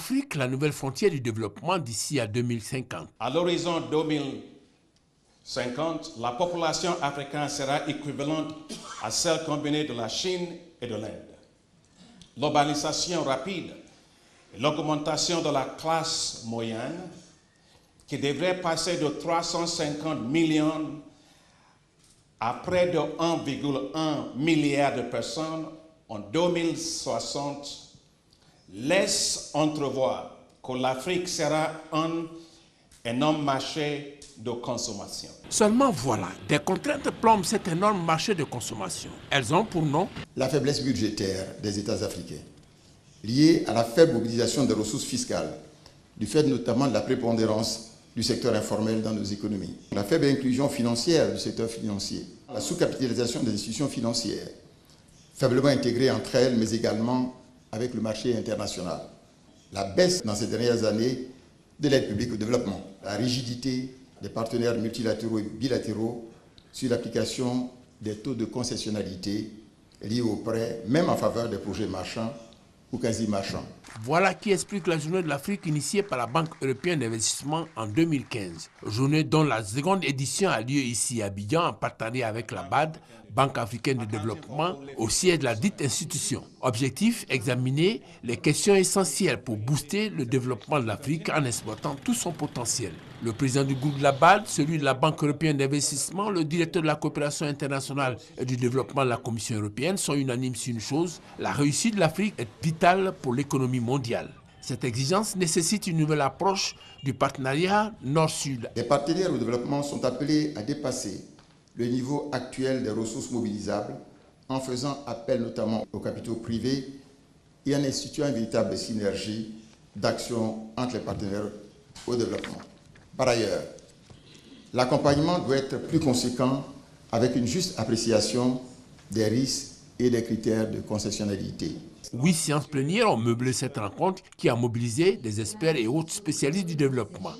l'Afrique la nouvelle frontière du développement d'ici à 2050. À l'horizon 2050, la population africaine sera équivalente à celle combinée de la Chine et de l'Inde. L'urbanisation rapide et l'augmentation de la classe moyenne, qui devrait passer de 350 millions à près de 1,1 milliard de personnes en 2060, laisse entrevoir que l'Afrique sera un énorme marché de consommation. Seulement voilà, des contraintes plombent cet énorme marché de consommation. Elles ont pour nom la faiblesse budgétaire des États africains, liée à la faible mobilisation des ressources fiscales, du fait notamment de la prépondérance du secteur informel dans nos économies, la faible inclusion financière du secteur financier, la sous-capitalisation des institutions financières, faiblement intégrées entre elles, mais également avec le marché international, la baisse dans ces dernières années de l'aide publique au développement, la rigidité des partenaires multilatéraux et bilatéraux sur l'application des taux de concessionnalité liés aux prêts, même en faveur des projets marchands ou quasi marchands. Voilà qui explique la journée de l'Afrique initiée par la Banque européenne d'investissement en 2015. Journée dont la seconde édition a lieu ici à Abidjan en partenariat avec la BAD, Banque africaine de développement, au siège de la dite institution. Objectif, examiner les questions essentielles pour booster le développement de l'Afrique en exploitant tout son potentiel. Le président du groupe de la BAD, celui de la Banque européenne d'investissement, le directeur de la coopération internationale et du développement de la Commission européenne sont unanimes sur une chose, la réussite de l'Afrique est vitale pour l'économie mondiale. Cette exigence nécessite une nouvelle approche du partenariat Nord-Sud. Les partenaires au développement sont appelés à dépasser le niveau actuel des ressources mobilisables en faisant appel notamment aux capitaux privés et en instituant une véritable synergie d'action entre les partenaires au développement. Par ailleurs, l'accompagnement doit être plus conséquent avec une juste appréciation des risques et des critères de concessionnalité. 8 séances plénières ont meublé cette rencontre qui a mobilisé des experts et autres spécialistes du développement.